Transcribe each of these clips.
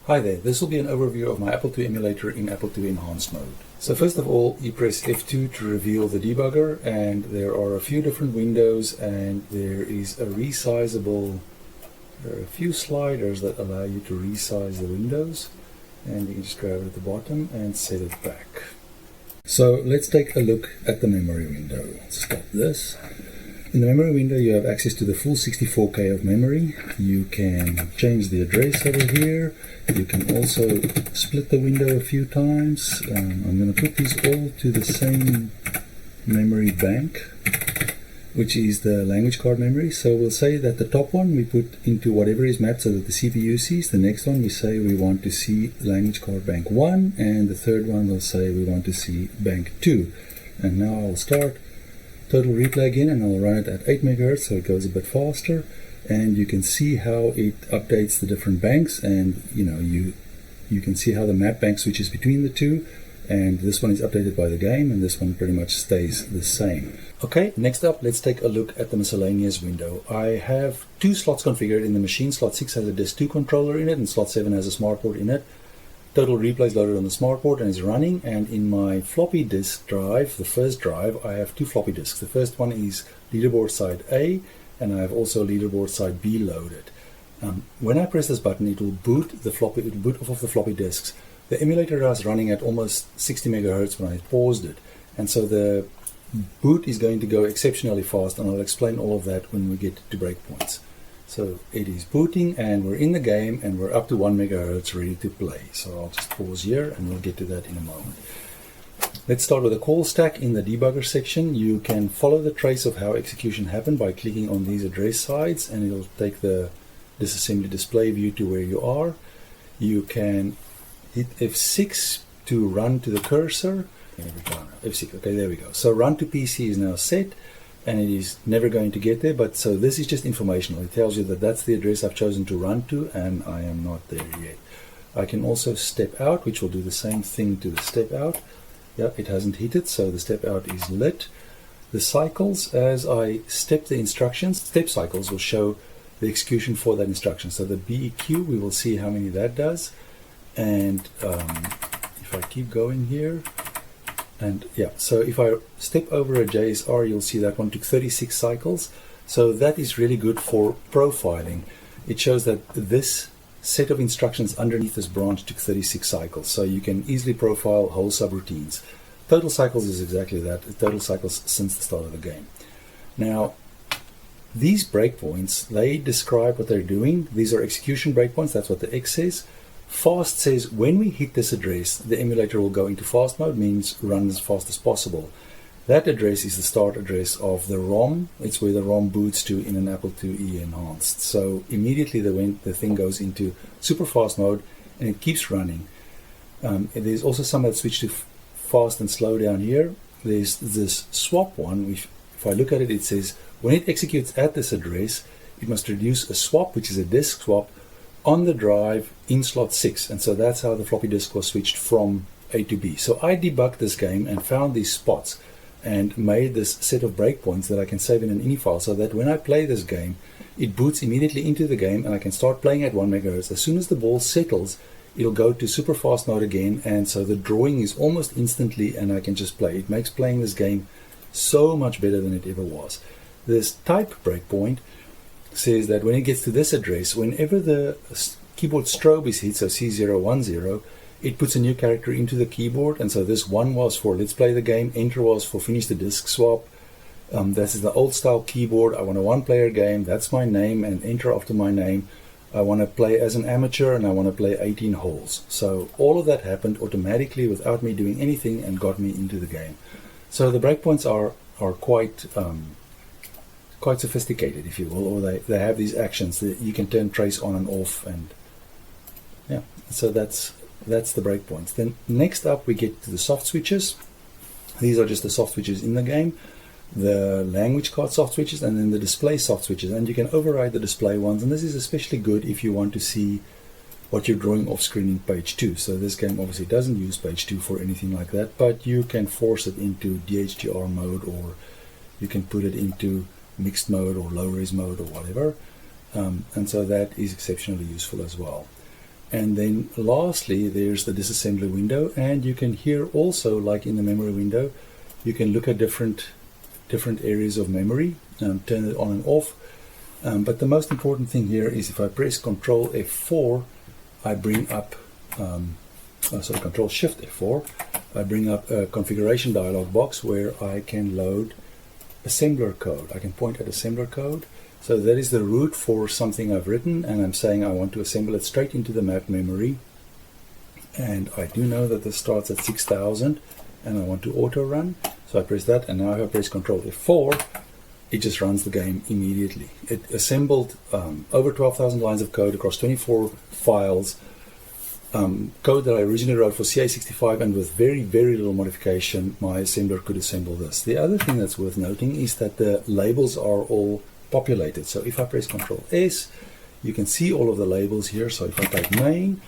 Hi there, this will be an overview of my Apple II emulator in Apple II Enhanced mode. So first of all, you press F2 to reveal the debugger, and there are a few different windows, and there is a resizable, there are a few sliders that allow you to resize the windows, and you can just grab it at the bottom and set it back. So let's take a look at the memory window. Stop this. In the memory window, you have access to the full 64K of memory. You can change the address over here. You can also split the window a few times. I'm going to put these all to the same memory bank, which is the language card memory. So we'll say that the top one we put into whatever is mapped so that the CPU sees. The next one we say we want to see language card bank 1, and the third one we'll say we want to see bank 2. And now I'll start total replay again, and I'll run it at 8 MHz, so it goes a bit faster, and you can see how it updates the different banks, and you can see how the map bank switches between the two, and this one is updated by the game, and this one pretty much stays the same. Okay, next up, let's take a look at the miscellaneous window. I have two slots configured in the machine. Slot 6 has a Disk 2 controller in it, and slot 7 has a SmartPort in it. Total replay is loaded on the SmartPort and is running, and in my floppy disk drive, the first drive, I have two floppy disks. The first one is leaderboard side A, and I have also leaderboard side B loaded. When I press this button, it will boot the floppy, it will boot off of the floppy disks. The emulator is running at almost 60 MHz when I paused it, and so the boot is going to go exceptionally fast, and I'll explain all of that when we get to breakpoints. So it is booting, and we're in the game, and we're up to 1 MHz ready to play. So I'll just pause here, and we'll get to that in a moment. Let's start with a call stack. In the debugger section, you can follow the trace of how execution happened by clicking on these address sides, and it'll take the disassembly display view to where you are. You can hit F6 to run to the cursor. F6, okay, there we go. So run to PC is now set, and it is never going to get there, but so this is just informational. It tells you that that's the address I've chosen to run to, and I am not there yet. I can also step out, which will do the same thing to the step out. Yep, it hasn't hit it, so the step out is lit. The cycles, as I step the instructions, step cycles will show the execution for that instruction. So the BEQ, we will see how many that does. And if I keep going here, and yeah, so if I step over a JSR, you'll see that one took 36 cycles. So that is really good for profiling. It shows that this set of instructions underneath this branch took 36 cycles. So you can easily profile whole subroutines. Total cycles is exactly that, total cycles since the start of the game. Now, these breakpoints, they describe what they're doing. These are execution breakpoints, that's what the X says. Fast says when we hit this address, the emulator will go into fast mode, means run as fast as possible. That address is the start address of the ROM. It's where the ROM boots to in an Apple II Enhanced. So immediately the thing goes into super fast mode, and it keeps running. There's also some that switch to fast and slow down here. There's this swap one. If I look at it, it says when it executes at this address, it must produce a swap, which is a disk swap, on the drive in slot 6, and so that's how the floppy disk was switched from A to B. So I debugged this game and found these spots and made this set of breakpoints that I can save in an ini file, so that when I play this game, it boots immediately into the game, and I can start playing at 1 MHz. As soon as the ball settles, it'll go to super fast mode again, and so the drawing is almost instantly, and I can just play. It makes playing this game so much better than it ever was. This type breakpoint says that when it gets to this address, whenever the keyboard strobe is hit, so C010, it puts a new character into the keyboard, and so this 1 was for let's play the game, enter was for finish the disk swap. This is the old style keyboard. I want a one-player game, that's my name, and enter after my name. I want to play as an amateur, and I want to play 18 holes. So all of that happened automatically without me doing anything and got me into the game. So the breakpoints are quite sophisticated, if you will, or they have these actions that you can turn trace on and off, and yeah, so that's the breakpoints. Then next up we get to the soft switches. These are just the soft switches in the game, the language card soft switches, and then the display soft switches, and you can override the display ones, and this is especially good if you want to see what you're drawing off screen in page 2. So this game obviously doesn't use page 2 for anything like that, but you can force it into DHDR mode, or you can put it into mixed mode or low res mode or whatever, and so that is exceptionally useful as well. And then lastly, there's the disassembly window, and you can here also, like in the memory window, you can look at different areas of memory, turn it on and off. But the most important thing here is if I press Control F4, I bring up, Control Shift F4, I bring up a configuration dialog box where I can load assembler code. I can point at assembler code. So that is the root for something I've written, and I'm saying I want to assemble it straight into the map memory. And I do know that this starts at 6000, and I want to auto run. So I press that, and now if I press Control F4, it just runs the game immediately. It assembled over 12,000 lines of code across 24 files, code that I originally wrote for CA65, and with very, very little modification, my assembler could assemble this. The other thing that's worth noting is that the labels are all populated. So if I press Control S, you can see all of the labels here. So if I type main,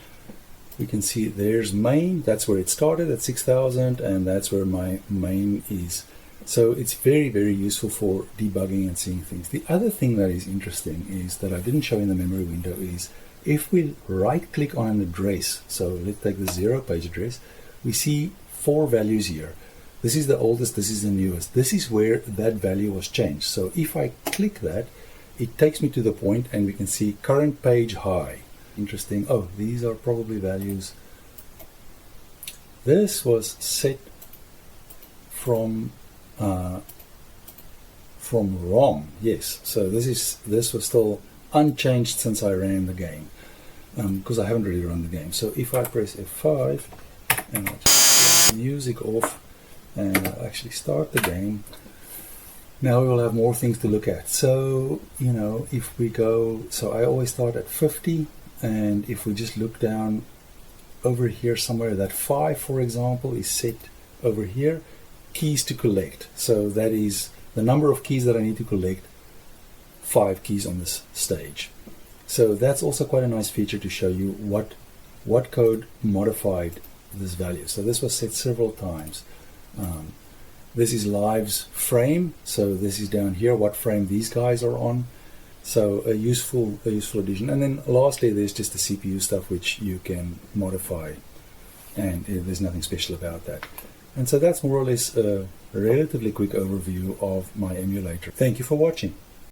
we can see there's main, that's where it started at 6000, and that's where my main is. So it's very, very useful for debugging and seeing things. The other thing that is interesting is that I didn't show in the memory window is if we right click on an address, so let's take the 0 page address, we see 4 values here. This is the oldest, this is the newest. This is where that value was changed. So if I click that, it takes me to the point, and we can see current page high. Interesting. Oh, these are probably values. This was set from ROM. Yes. So this was still unchanged since I ran the game, because I haven't really run the game. So if I press F5 and I'll just turn the music off, and I'll actually start the game. Now we will have more things to look at. So, you know, if we go, so I always start at 50, and if we just look down over here somewhere, that 5, for example, is set over here, keys to collect. So that is the number of keys that I need to collect, 5 keys on this stage. So that's also quite a nice feature to show you what code modified this value. So this was set several times. This is lives frame, so this is down here what frame these guys are on. So a useful addition. And then lastly, there's just the CPU stuff which you can modify, and there's nothing special about that. And so that's more or less a relatively quick overview of my emulator. Thank you for watching.